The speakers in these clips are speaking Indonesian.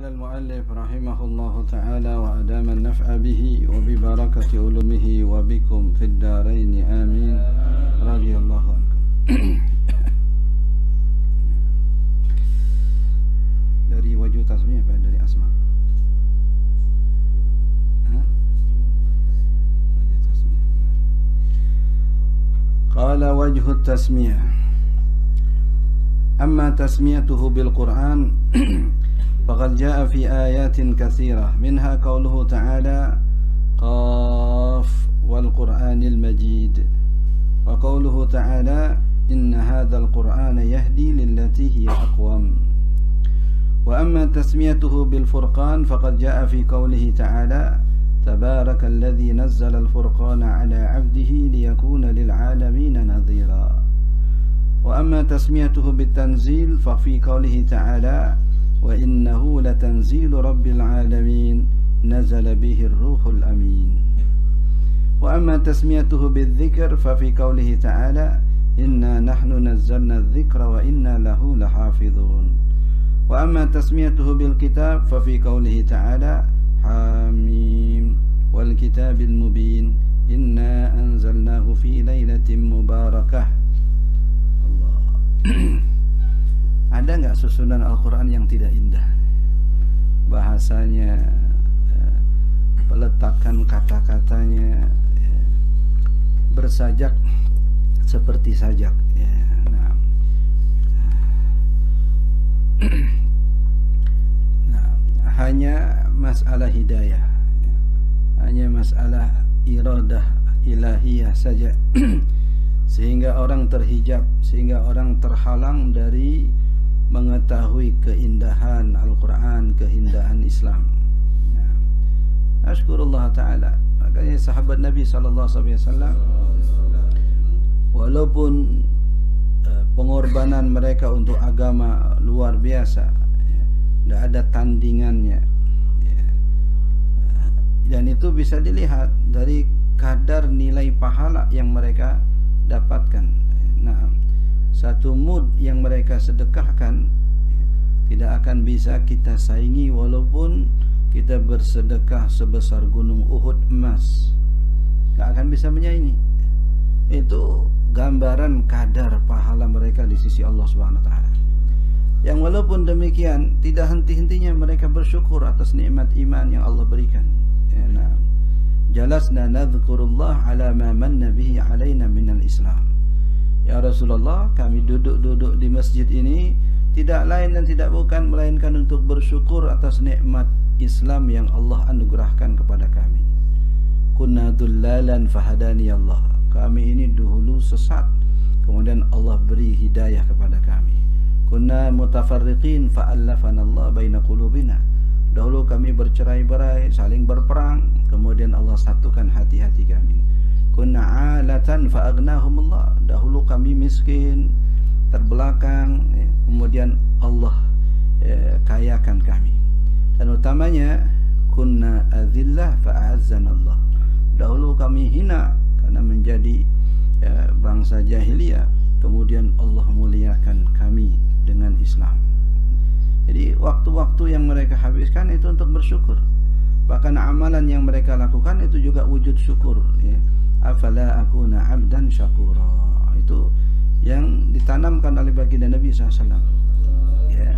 قال المؤلف رحمه الله تعالى وأدام النفع به وببركة علومه وبكم في الدارين آمين رضي الله عنكم. Dari wajah tasmiyah apa dari asma? Wajah tasmiyah. Qala wajhu tasmiyah. Amma tasmiyatuhu bil Qur'an faqad jaa fi ayatin katsirah minha qauluhu ta'ala qaf wal Qur'anil Majid wa qauluhu ta'ala inna hadzal Qur'ana yahdi lillati hiya aqwam. Wa amma tasmiyatuhu bil Furqan faqad jaa fi qaulihi ta'ala tabarakalladzi nazzala al furqana ala 'abdihi liyakuna lil 'alamin nadhira. Wa amma tasmiyatuhu bit tanzil fa fi qaulihi ta'ala wa innahu latanzilu rabbil 'alamin nazala bihi ar-ruhul amin. Wa amma tasmiyatuhu bidzikr fa fi qaulihi ta'ala inna nahnu nazzalna adh-dhikra wa inna lahu lahafizun. Wa amma tasmiyatuhu bil kitab fa fi qaulihi ta'ala hamim wal kitabil mubin inna anzalnahu fi lailatin mubarakah. Allah. Ada enggak susunan Al-Qur'an yang tidak indah? Bahasanya, peletakan kata-katanya bersajak seperti sajak ya. Hanya masalah hidayah, hanya masalah iradah ilahiyah saja sehingga orang terhijab, sehingga orang terhalang dari mengetahui keindahan Al-Quran, keindahan Islam. Ashkurullah ta'ala. Makanya sahabat Nabi SAW walaupun pengorbanan mereka untuk agama luar biasa, tidak ada tandingannya, dan itu bisa dilihat dari kadar nilai pahala yang mereka dapatkan. Nah, satu mud yang mereka sedekahkan tidak akan bisa kita saingi walaupun kita bersedekah sebesar gunung Uhud emas, tidak akan bisa menyaingi. Itu gambaran kadar pahala mereka di sisi Allah Subhanahu wa taala. Yang walaupun demikian tidak henti-hentinya mereka bersyukur atas nikmat iman yang Allah berikan. Nah, jalasna nadhkurullah ala ma manna bihi alaina minal Islam. Ya Rasulullah, kami duduk-duduk di masjid ini tidak lain dan tidak bukan melainkan untuk bersyukur atas nikmat Islam yang Allah anugerahkan kepada kami. Kunna dullalan fahadani Allah. Kami ini dahulu sesat, kemudian Allah beri hidayah kepada kami. Kunna mutafarriqin fa'allafana Allah baina qulubina. Dahulu kami bercerai-berai, saling berperang, kemudian Allah satukan hati-hati kami. Kunna 'alatan fa'aghnahumullah. Dahulu kami miskin, terbelakang, kemudian Allah kayakan kami. Dan utamanya kunna adhillah fa'azzanallah. Dahulu kami hina karena menjadi bangsa jahiliyah, kemudian Allah muliakan kami dengan Islam. Jadi waktu-waktu yang mereka habiskan itu untuk bersyukur. Bahkan amalan yang mereka lakukan itu juga wujud syukur ya. Afala akuna abdan syakura. Itu yang ditanamkan oleh baginda Nabi SAW ya.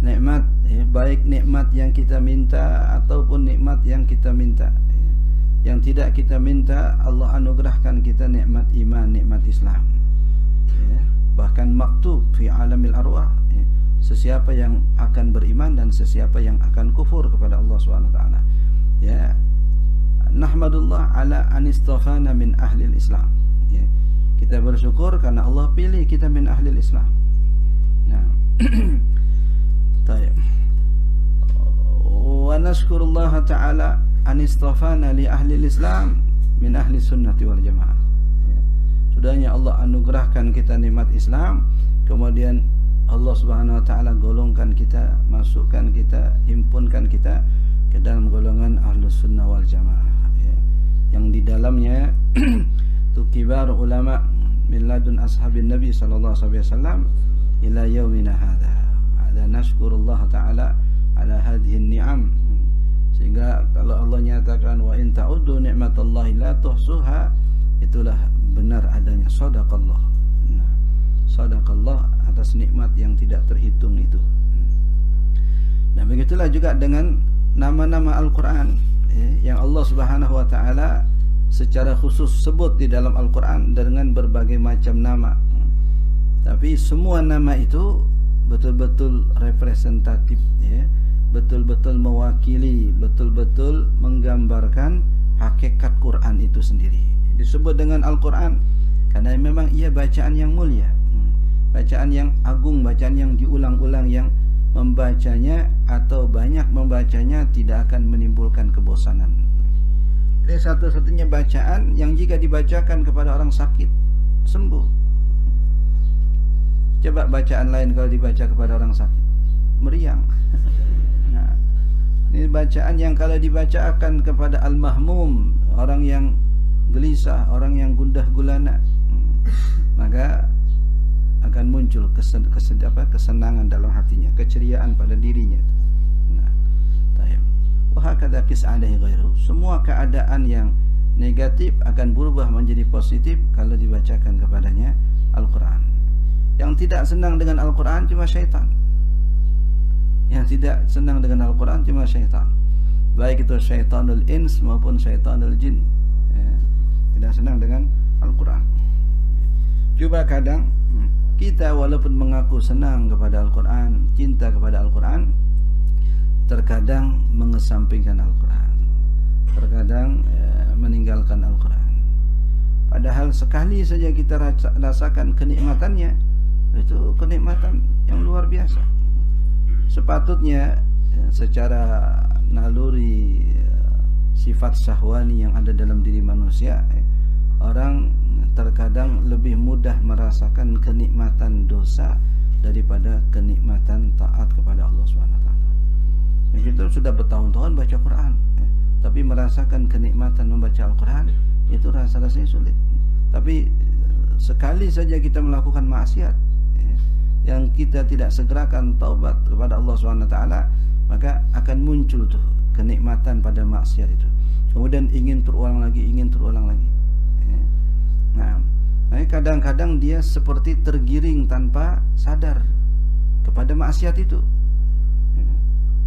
Nikmat ya, baik nikmat yang kita minta ataupun nikmat yang kita minta ya. Yang tidak kita minta, Allah anugerahkan kita nikmat iman, nikmat Islam ya. Bahkan maktub fi alamil arwah ya. Sesiapa yang akan beriman dan sesiapa yang akan kufur kepada Allah SWT ya. Nahmadullah ala anistafana min ahli Islam ya. Kita bersyukur karena Allah pilih kita min ahli Islam. Nah, tayyib. Wa nashkurullah ta'ala anistafana li ahli Islam min ahli sunnati wal jamaah ya. Sudahnya Allah anugerahkan kita nikmat Islam, kemudian Allah Subhanahu wa taala golongkan kita, masukkan kita, himpunkan kita ke dalam golongan Ahlus Sunnah wal Jamaah ya. Yang di dalamnya tu kibar ulama min ladun ashabin Nabi sallallahu alaihi wasallam ila yaumina hadza. Ada nashkurullah taala ala hadhihi ni'am. Sehingga kalau Allah nyatakan wa in ta'uddu ni'matallahi la tuhsuha, itulah benar adanya sadaqallah. Nah, sadaqallah atas nikmat yang tidak terhitung itu. Dan begitulah juga dengan nama-nama Al-Quran yang Allah Subhanahu wa ta'ala secara khusus sebut di dalam Al-Quran dengan berbagai macam nama. Tapi semua nama itu betul-betul representatif, betul-betul mewakili, betul-betul menggambarkan hakikat Quran itu sendiri. Disebut dengan Al-Quran karena memang ia bacaan yang mulia, bacaan yang agung, bacaan yang diulang-ulang, yang membacanya atau banyak membacanya tidak akan menimbulkan kebosanan. Ini satu-satunya bacaan yang jika dibacakan kepada orang sakit sembuh. Coba bacaan lain kalau dibaca kepada orang sakit meriang. Nah, ini bacaan yang kalau dibacakan kepada al-mahmum, orang yang gelisah, orang yang gundah gulana, maka akan muncul kesenangan dalam hatinya, keceriaan pada dirinya. Nah, tayyib. Wa hakadha qis'alaihi ghairu. Semua keadaan yang negatif akan berubah menjadi positif kalau dibacakan kepadanya Al-Quran. Yang tidak senang dengan Al-Quran cuma syaitan. Yang tidak senang dengan Al-Quran cuma syaitan. Baik itu syaitanul ins maupun syaitanul jin. Tidak senang dengan Al-Quran. Coba kadang kita walaupun mengaku senang kepada Al-Quran, cinta kepada Al-Quran, terkadang mengesampingkan Al-Quran, terkadang meninggalkan Al-Quran. Padahal sekali saja kita rasakan kenikmatannya, itu kenikmatan yang luar biasa. Sepatutnya secara naluri sifat syahwani yang ada dalam diri manusia, orang terkadang lebih mudah merasakan kenikmatan dosa daripada kenikmatan taat kepada Allah SWT. Begitu sudah bertahun-tahun baca Quran, tapi merasakan kenikmatan membaca Al-Quran itu rasa-rasanya sulit. Tapi sekali saja kita melakukan maksiat yang kita tidak segerakan taubat kepada Allah SWT, maka akan muncul tuh kenikmatan pada maksiat itu. Kemudian ingin terulang lagi, ingin terulang lagi. Nah, kadang-kadang dia seperti tergiring tanpa sadar kepada maksiat itu.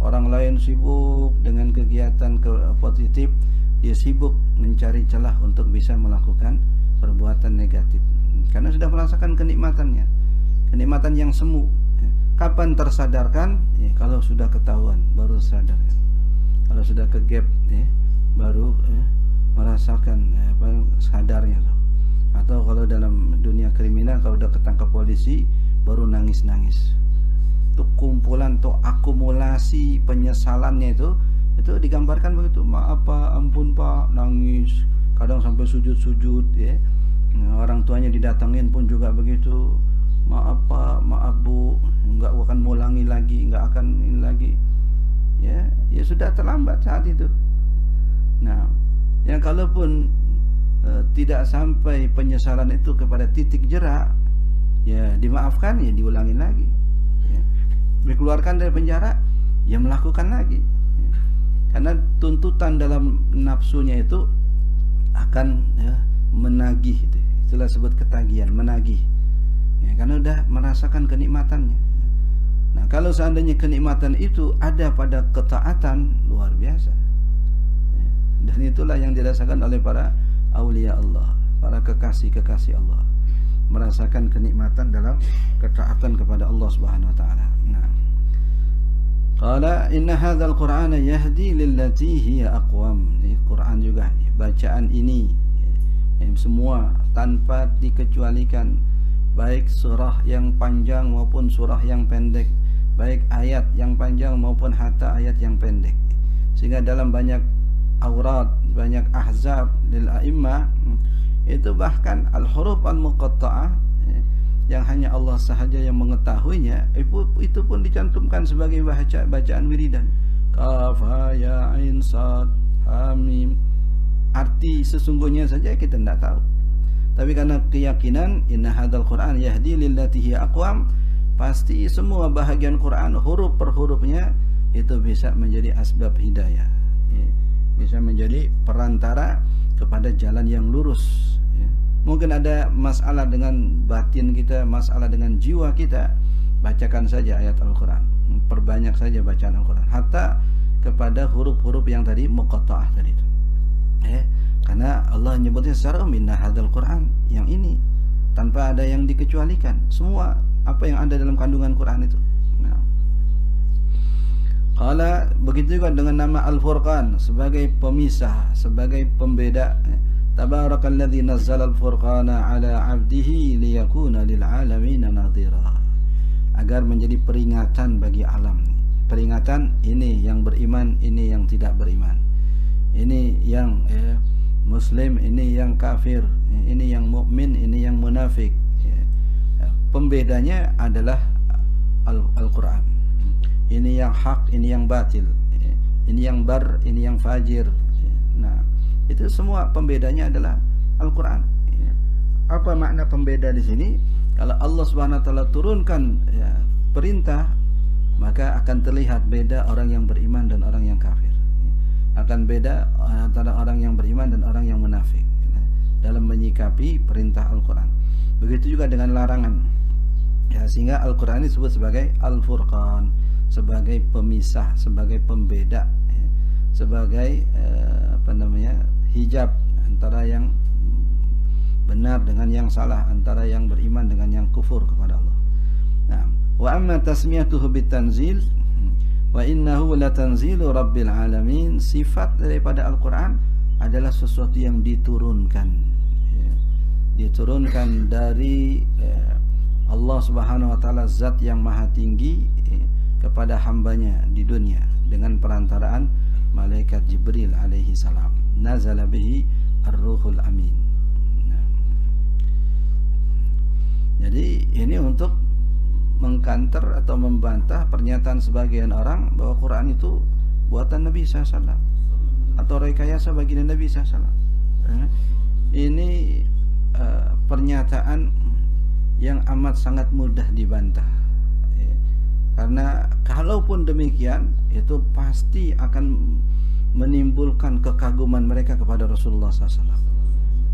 Orang lain sibuk dengan kegiatan positif, dia sibuk mencari celah untuk bisa melakukan perbuatan negatif karena sudah merasakan kenikmatannya, kenikmatan yang semu. Kapan tersadarkan? Kalau sudah ketahuan baru sadar. Kalau sudah kegap, baru merasakan sadarnya tuh. Atau kalau dalam dunia kriminal, kalau udah ketangkap polisi baru nangis-nangis. Tuh kumpulan, tuh akumulasi penyesalannya itu digambarkan begitu. Maaf Pak, ampun Pak, nangis. Kadang sampai sujud-sujud, ya. Orang tuanya didatangin pun juga begitu. Maaf Pak, maaf Bu, enggak akan mengulangi lagi, enggak akan ini lagi. Ya sudah terlambat saat itu. Nah, yang kalaupun tidak sampai penyesalan itu kepada titik jerak, ya dimaafkan, ya diulangi lagi. Ya. Dikeluarkan dari penjara, ya melakukan lagi. Ya. Karena tuntutan dalam nafsunya itu akan menagih. Itulah sebut ketagihan, menagih. Ya, karena udah merasakan kenikmatannya. Nah, kalau seandainya kenikmatan itu ada pada ketaatan, luar biasa. Ya. Dan itulah yang dirasakan oleh para aulia Allah, para kekasih-kekasih Allah, merasakan kenikmatan dalam ketaatan kepada Allah Subhanahu wa taala. Nah, qala inna hadzal qur'ana yahdi lillati hiya aqwam. Quran juga bacaan ini semua tanpa dikecualikan, baik surah yang panjang maupun surah yang pendek, baik ayat yang panjang maupun hatta ayat yang pendek. Sehingga dalam banyak aurat, banyak ahzab lil a'immah, itu bahkan al-huruf al-muqatta'ah yang hanya Allah sahaja yang mengetahuinya, itu pun dicantumkan sebagai bacaan wiridan. Kaf ha ya ain sad ha mim. Arti sesungguhnya saja kita tidak tahu. Tapi karena keyakinan inna hadzal Qur'an yahdi lillati hiya aqwam, pasti semua bahagian Quran huruf per hurufnya itu bisa menjadi asbab hidayah, ya. Bisa menjadi perantara kepada jalan yang lurus, ya. Mungkin ada masalah dengan batin kita, masalah dengan jiwa kita, bacakan saja ayat Al-Quran, perbanyak saja bacaan Al-Quran, hatta kepada huruf-huruf yang tadi muqatta'ah tadi itu, ya. Karena Allah menyebutnya secara minna hadzal Quran, yang ini tanpa ada yang dikecualikan, semua apa yang ada dalam kandungan Quran itu. Nah, qala, begitu juga dengan nama Al-Furqan sebagai pemisah, sebagai pembeda. Tabarakalladzi nazzala al-furqana ala 'abdihi liyakuna lil 'alamin nadhira. Agar menjadi peringatan bagi alam. Peringatan, ini yang beriman, ini yang tidak beriman. Ini yang muslim, ini yang kafir, ini yang mukmin, ini yang munafik. Pembedanya adalah Al-Quran. Ini yang hak, ini yang batil, ini yang bar, ini yang fajir. Nah, itu semua pembedanya adalah Al-Quran. Apa makna pembeda di sini? Kalau Allah Subhanahu wa taala turunkan perintah, maka akan terlihat beda orang yang beriman dan orang yang kafir. Akan beda antara orang yang beriman dan orang yang munafik dalam menyikapi perintah Al-Quran. Begitu juga dengan larangan, ya, sehingga Al-Quran disebut sebagai Al-Furqan, sebagai pemisah, sebagai pembeda, ya, sebagai hijab antara yang benar dengan yang salah, antara yang beriman dengan yang kufur kepada Allah. Nah, wa amma tasmiyatuhu bitanzil wa innahu latanzilu rabbil alamin. Sifat daripada Al-Quran adalah sesuatu yang diturunkan, ya, diturunkan dari Allah Subhanahu wa taala, zat yang maha tinggi, kepada hambanya di dunia dengan perantaraan malaikat Jibril alaihi salam. Nazala bihi ar-ruhul amin. Nah, jadi ini untuk mengkanter atau membantah pernyataan sebagian orang bahwa Quran itu buatan Nabi SAW atau rekayasa baginda Nabi SAW. Ini pernyataan yang amat sangat mudah dibantah, karena kalaupun demikian itu pasti akan menimbulkan kekaguman mereka kepada Rasulullah SAW.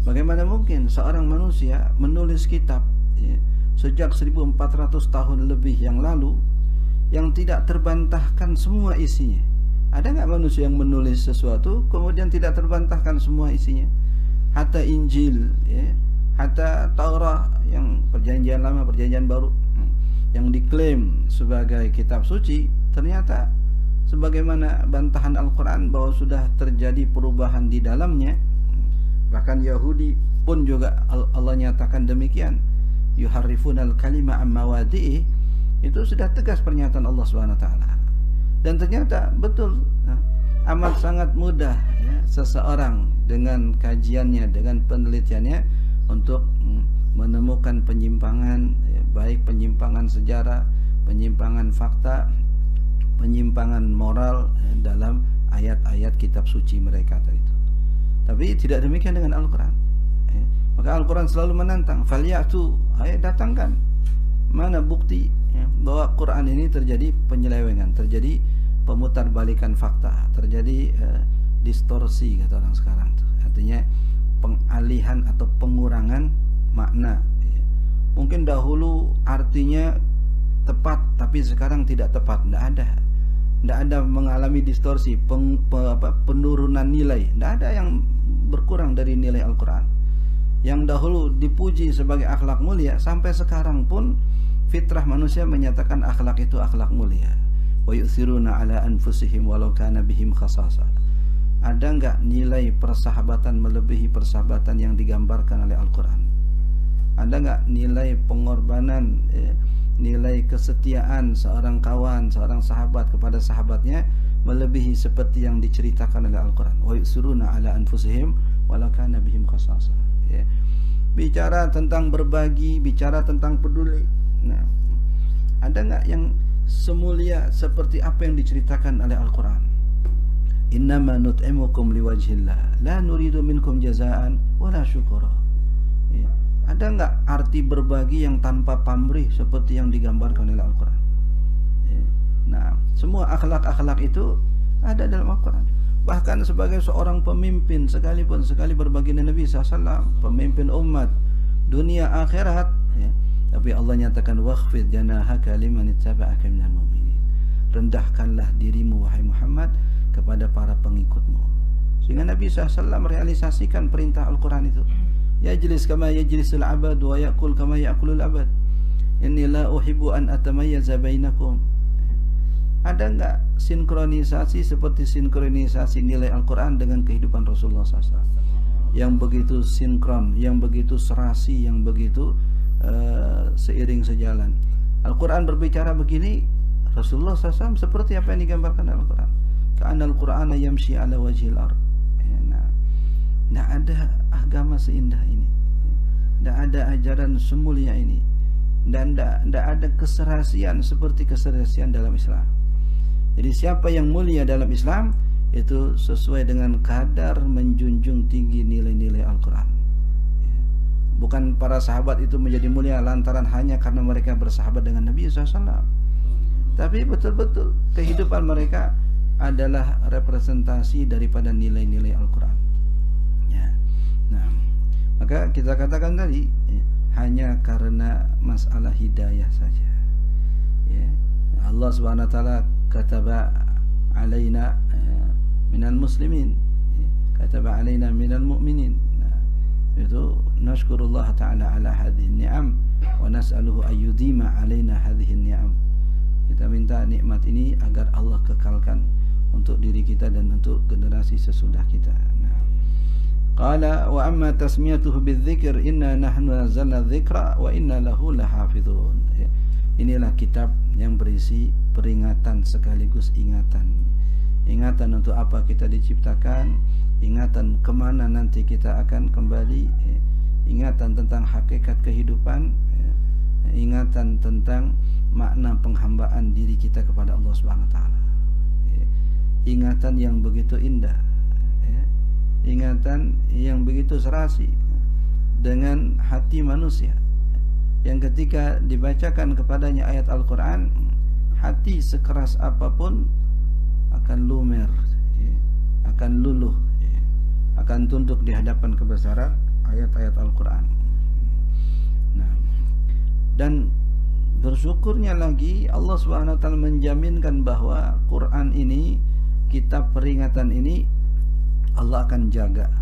Bagaimana mungkin seorang manusia menulis kitab, ya, sejak 1400 tahun lebih yang lalu, yang tidak terbantahkan semua isinya? Ada nggak manusia yang menulis sesuatu kemudian tidak terbantahkan semua isinya? Hatta Injil, ya, hatta Taurat yang perjanjian lama, perjanjian baru, yang diklaim sebagai kitab suci, ternyata sebagaimana bantahan Al-Quran bahwa sudah terjadi perubahan di dalamnya. Bahkan Yahudi pun juga Allah nyatakan demikian, yuharrifunal kalima amma wadi'i. Itu sudah tegas pernyataan Allah SWT. Dan ternyata betul, amat sangat mudah, ya, seseorang dengan kajiannya, dengan penelitiannya untuk menemukan penyimpangan, ya, baik penyimpangan sejarah, penyimpangan fakta, penyimpangan moral, ya, dalam ayat-ayat kitab suci mereka tadi itu. Tapi tidak demikian dengan Al-Quran, ya. Maka Al-Quran selalu menantang, falyatu, ayo datangkan mana bukti, ya, bahwa Quran ini terjadi penyelewengan, terjadi pemutarbalikan fakta, terjadi distorsi kata orang sekarang tuh. Artinya pengalihan atau pengurangan makna, ya. Mungkin dahulu artinya tepat tapi sekarang tidak tepat. Tidak ada mengalami distorsi, penurunan nilai. Tidak ada yang berkurang dari nilai Al-Quran. Yang dahulu dipuji sebagai akhlak mulia, sampai sekarang pun fitrah manusia menyatakan akhlak itu akhlak mulia. Wa yu'thiruna ala anfusihim walau kana bihim khasasa. Ada enggak nilai persahabatan melebihi persahabatan yang digambarkan oleh Al-Quran? Ada enggak nilai pengorbanan, nilai kesetiaan seorang kawan, seorang sahabat kepada sahabatnya melebihi seperti yang diceritakan oleh Al-Quran? Wa yu'thiruna ala anfusihim walau kana bihim khasasa. Ya. Bicara tentang berbagi, bicara tentang peduli. Nah, ada enggak yang semulia seperti apa yang diceritakan oleh Al-Quran? Innama nut'imukum liwajhillah la nuridu minkum jazaan wala syukura. Ya. Ada enggak arti berbagi yang tanpa pamrih seperti yang digambarkan oleh Al-Quran? Ya. Nah, semua akhlak-akhlak itu ada dalam Al-Quran. Bahkan sebagai seorang pemimpin sekalipun, sekali berbagi Nabi SAW, pemimpin umat dunia akhirat, ya, tapi Allah nyatakan wakhfid janahaka liman ittaba'aka minal mu'minin. Rendahkanlah dirimu wahai Muhammad kepada para pengikutmu. Sehingga Nabi SAW merealisasikan perintah Al-Quran itu. Yajlis kama yajlisul abad wa ya'kul kama ya'kulul abad. Inni la uhibbu an atamayyaza bainakum. Ada enggak sinkronisasi seperti sinkronisasi nilai Al-Quran dengan kehidupan Rasulullah SAW? Yang begitu sinkron, yang begitu serasi, yang begitu seiring sejalan. Al-Quran berbicara begini, Rasulullah SAW seperti apa yang digambarkan dalam Al-Quran. Ka'anna al-Qur'ana yamshi ala wajhil ard. Tidak ada agama seindah ini, tidak ada ajaran semulia ini, dan tidak ada keserasian seperti keserasian dalam Islam. Jadi siapa yang mulia dalam Islam itu sesuai dengan kadar menjunjung tinggi nilai-nilai Al-Quran. Bukan para sahabat itu menjadi mulia lantaran hanya karena mereka bersahabat dengan Nabi SAW, tapi betul-betul kehidupan mereka adalah representasi daripada nilai-nilai Al-Quran. Ya. Nah, maka kita katakan tadi, hanya karena masalah hidayah saja, ya, Allah Subhanahu wa taala kataba alaina minal muslimin, kataba alaina minal mu'minin. Nah, itu nashkurullah ta'ala ala hadhihi ni'am wa nas'aluhu ayyudima alaina hadhihi ni'am. Kita minta nikmat ini agar Allah kekalkan untuk diri kita dan untuk generasi sesudah kita. Nah, qala wa amma tasmiyatuhu bidzikr inna nahnu nazzalna dzikra wa inna lahu lahafizun. Inilah kitab yang berisi peringatan sekaligus ingatan. Ingatan untuk apa kita diciptakan, ingatan kemana nanti kita akan kembali, ingatan tentang hakikat kehidupan, ingatan tentang makna penghambaan diri kita kepada Allah Subhanahu wa taala. Ingatan yang begitu indah, ingatan yang begitu serasi dengan hati manusia, yang ketika dibacakan kepadanya ayat Al-Quran, hati sekeras apapun akan lumer, akan luluh, akan tunduk di hadapan kebesaran ayat-ayat Al-Quran. Nah, dan bersyukurnya lagi Allah Subhanahu wa taala menjaminkan bahwa Quran ini, kitab peringatan ini, Allah akan jaga,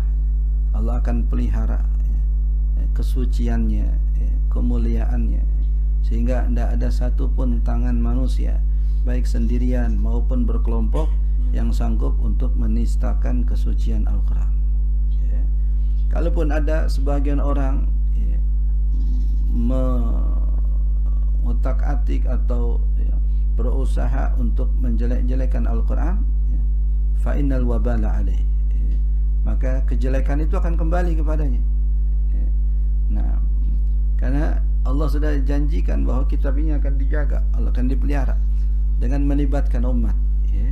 Allah akan pelihara kesuciannya, kemuliaannya, sehingga tidak ada satupun tangan manusia, baik sendirian maupun berkelompok, yang sanggup untuk menistakan kesucian Al-Quran. Kalaupun ada sebagian orang mengutak-atik atau berusaha untuk menjelek-jelekan Al-Quran, fa innal wabala alaih, maka kejelekan itu akan kembali kepadanya. Nah, karena Allah sudah janjikan bahwa kitab ini akan dijaga, Allah akan dipelihara dengan melibatkan umat, ya.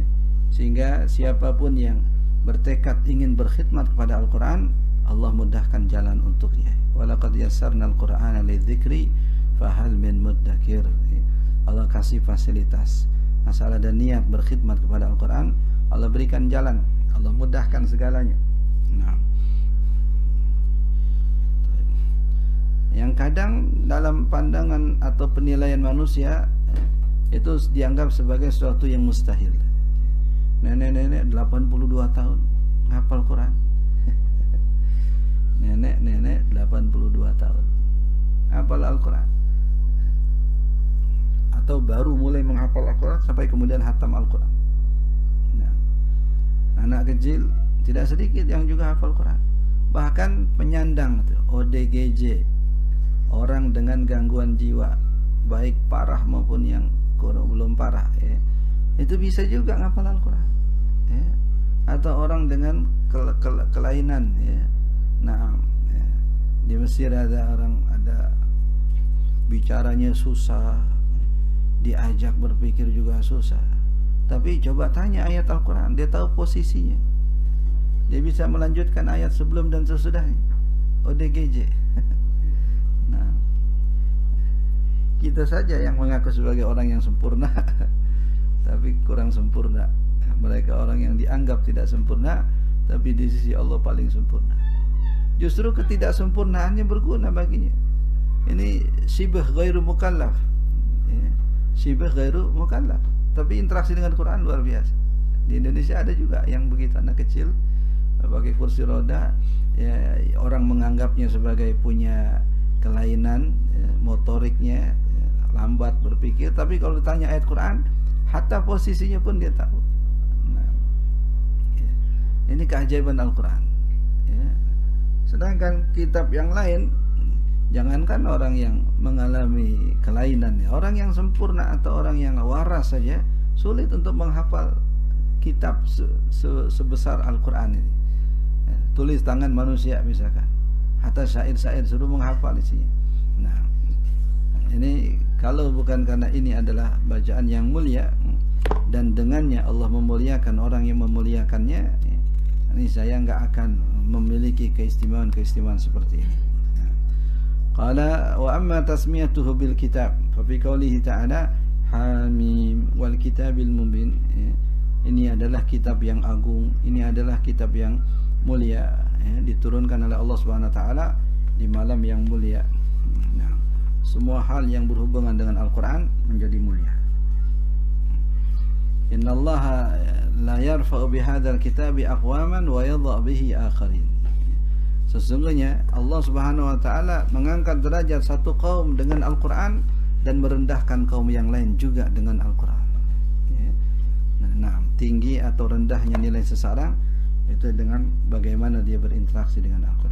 Sehingga siapapun yang bertekad ingin berkhidmat kepada Al-Quran, Allah mudahkan jalan untuknya. Walaqad yassarnal Qur'ana lidzikri fahal min muddakir. Allah kasih fasilitas. Masalah dan niat berkhidmat kepada Al-Quran, Allah berikan jalan, Allah mudahkan segalanya. Nah, yang kadang dalam pandangan atau penilaian manusia itu dianggap sebagai sesuatu yang mustahil. Nenek-nenek 82 tahun ngapal Quran. Nenek-nenek 82 tahun hafal Al-Quran, atau baru mulai menghafal Al-Quran sampai kemudian hatam Al-Quran. Nah, anak kecil tidak sedikit yang juga hafal Quran. Bahkan penyandang ODGJ, orang dengan gangguan jiwa, baik parah maupun yang belum parah, itu bisa juga ngapal Al-Quran, atau orang dengan kelainan, Nah, di Mesir ada orang, ada bicaranya susah, diajak berpikir juga susah, tapi coba tanya ayat Al-Quran, dia tahu posisinya, dia bisa melanjutkan ayat sebelum dan sesudahnya. ODGJ. Nah, kita saja yang mengaku sebagai orang yang sempurna tapi kurang sempurna. Mereka orang yang dianggap tidak sempurna, tapi di sisi Allah paling sempurna. Justru ketidaksempurnaannya berguna baginya. Ini syibh ghairu mukallaf, ya. Syibh ghairu mukallaf, tapi interaksi dengan Quran luar biasa. Di Indonesia ada juga yang begitu, anak kecil pakai kursi roda, ya, orang menganggapnya sebagai punya kelainan, ya, motoriknya, ya, lambat berpikir, tapi kalau ditanya ayat Quran, hatta posisinya pun dia tahu. Nah, ya. Ini keajaiban Al-Quran, ya. Sedangkan kitab yang lain, jangankan orang yang mengalami kelainan, ya, orang yang sempurna atau orang yang waras saja sulit untuk menghafal kitab sebesar Al-Quran ini, ya, tulis tangan manusia misalkan, hatta syair-syair suruh menghafal isinya. Nah, ini kalau bukan karena ini adalah bacaan yang mulia dan dengannya Allah memuliakan orang yang memuliakannya, ya, ini saya enggak akan memiliki keistimewaan-keistimewaan seperti ini. Qala wa amma tasmiyatuhu bil kitab fa fi qoulihi ta'ala Hamim wal kitabil mubin, ya. Ini adalah kitab yang agung, ini adalah kitab yang mulia, ya, diturunkan oleh Allah Subhanahu wa taala di malam yang mulia. Nah, semua hal yang berhubungan dengan Al-Qur'an menjadi mulia. Innallaha la yarfa'u bihadzal kitabi aqwaman wa yadha' bihi akharin. Sesungguhnya Allah Subhanahu wa taala mengangkat derajat satu kaum dengan Al-Qur'an dan merendahkan kaum yang lain juga dengan Al-Qur'an. Ya. Nah, tinggi atau rendahnya nilai seseorang itu dengan bagaimana dia berinteraksi dengan Al-Qur'an.